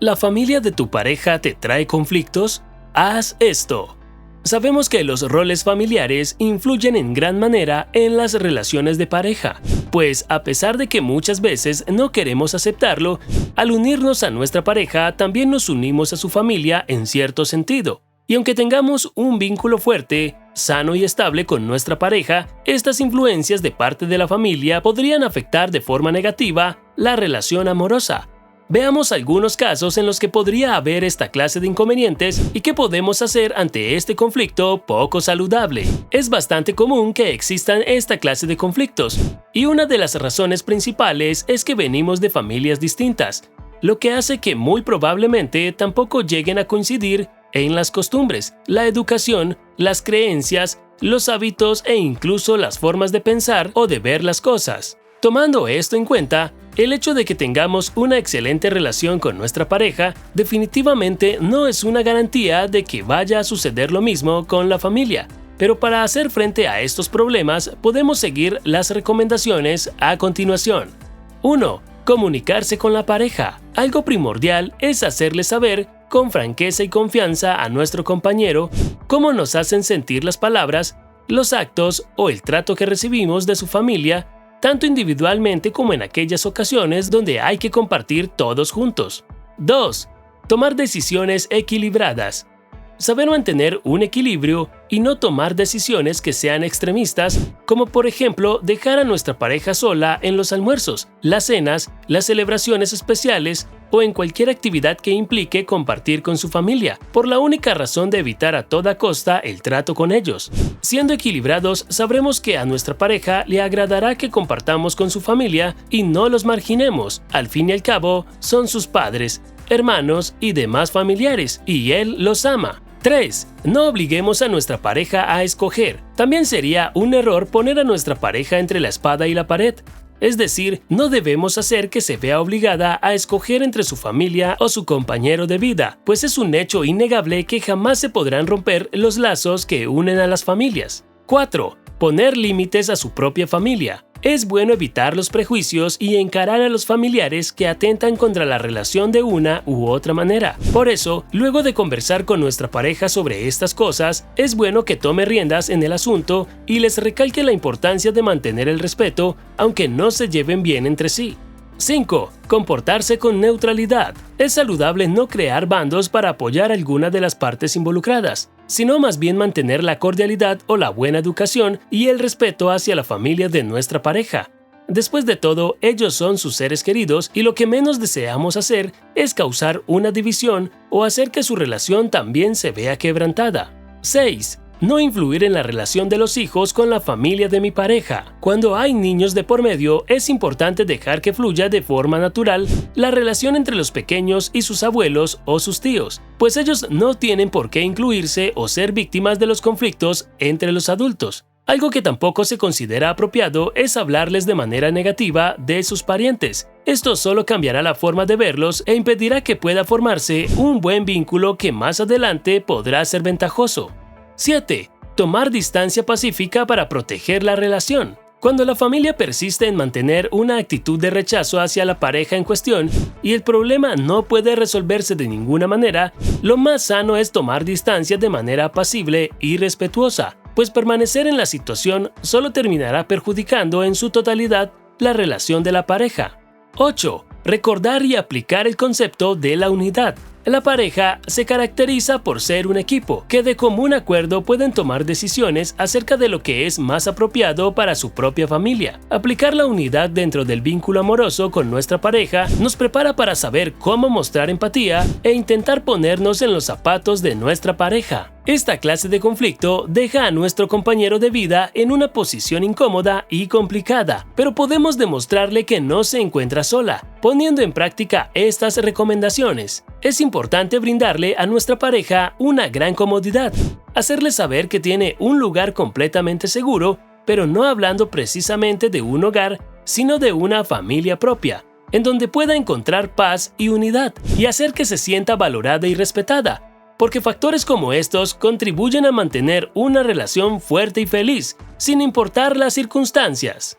¿La familia de tu pareja te trae conflictos? Haz esto. Sabemos que los roles familiares influyen en gran manera en las relaciones de pareja, pues a pesar de que muchas veces no queremos aceptarlo, al unirnos a nuestra pareja también nos unimos a su familia en cierto sentido. Y aunque tengamos un vínculo fuerte, sano y estable con nuestra pareja, estas influencias de parte de la familia podrían afectar de forma negativa la relación amorosa. Veamos algunos casos en los que podría haber esta clase de inconvenientes y qué podemos hacer ante este conflicto poco saludable. Es bastante común que existan esta clase de conflictos, y una de las razones principales es que venimos de familias distintas, lo que hace que muy probablemente tampoco lleguen a coincidir en las costumbres, la educación, las creencias, los hábitos e incluso las formas de pensar o de ver las cosas. Tomando esto en cuenta, el hecho de que tengamos una excelente relación con nuestra pareja definitivamente no es una garantía de que vaya a suceder lo mismo con la familia. Pero para hacer frente a estos problemas podemos seguir las recomendaciones a continuación. 1. Comunicarse con la pareja. Algo primordial es hacerle saber con franqueza y confianza a nuestro compañero cómo nos hacen sentir las palabras, los actos o el trato que recibimos de su familia, tanto individualmente como en aquellas ocasiones donde hay que compartir todos juntos. 2. Tomar decisiones equilibradas. Saber mantener un equilibrio y no tomar decisiones que sean extremistas, como por ejemplo dejar a nuestra pareja sola en los almuerzos, las cenas, las celebraciones especiales o en cualquier actividad que implique compartir con su familia, por la única razón de evitar a toda costa el trato con ellos. Siendo equilibrados, sabremos que a nuestra pareja le agradará que compartamos con su familia y no los marginemos. Al fin y al cabo, son sus padres, hermanos y demás familiares, y él los ama. 3. No obliguemos a nuestra pareja a escoger. También sería un error poner a nuestra pareja entre la espada y la pared. Es decir, no debemos hacer que se vea obligada a escoger entre su familia o su compañero de vida, pues es un hecho innegable que jamás se podrán romper los lazos que unen a las familias. 4. Poner límites a su propia familia. Es bueno evitar los prejuicios y encarar a los familiares que atentan contra la relación de una u otra manera. Por eso, luego de conversar con nuestra pareja sobre estas cosas, es bueno que tome riendas en el asunto y les recalque la importancia de mantener el respeto, aunque no se lleven bien entre sí. 5. Comportarse con neutralidad. Es saludable no crear bandos para apoyar a alguna de las partes involucradas, sino más bien mantener la cordialidad o la buena educación y el respeto hacia la familia de nuestra pareja. Después de todo, ellos son sus seres queridos y lo que menos deseamos hacer es causar una división o hacer que su relación también se vea quebrantada. 6. No influir en la relación de los hijos con la familia de mi pareja. Cuando hay niños de por medio, es importante dejar que fluya de forma natural la relación entre los pequeños y sus abuelos o sus tíos, pues ellos no tienen por qué incluirse o ser víctimas de los conflictos entre los adultos. Algo que tampoco se considera apropiado es hablarles de manera negativa de sus parientes. Esto solo cambiará la forma de verlos e impedirá que pueda formarse un buen vínculo que más adelante podrá ser ventajoso. 7. Tomar distancia pacífica para proteger la relación. Cuando la familia persiste en mantener una actitud de rechazo hacia la pareja en cuestión y el problema no puede resolverse de ninguna manera, lo más sano es tomar distancia de manera apacible y respetuosa, pues permanecer en la situación solo terminará perjudicando en su totalidad la relación de la pareja. 8. Recordar y aplicar el concepto de la unidad. La pareja se caracteriza por ser un equipo, que de común acuerdo pueden tomar decisiones acerca de lo que es más apropiado para su propia familia. Aplicar la unidad dentro del vínculo amoroso con nuestra pareja nos prepara para saber cómo mostrar empatía e intentar ponernos en los zapatos de nuestra pareja. Esta clase de conflicto deja a nuestro compañero de vida en una posición incómoda y complicada, pero podemos demostrarle que no se encuentra sola, poniendo en práctica estas recomendaciones. Es importante brindarle a nuestra pareja una gran comodidad, hacerle saber que tiene un lugar completamente seguro, pero no hablando precisamente de un hogar, sino de una familia propia, en donde pueda encontrar paz y unidad, y hacer que se sienta valorada y respetada, porque factores como estos contribuyen a mantener una relación fuerte y feliz, sin importar las circunstancias.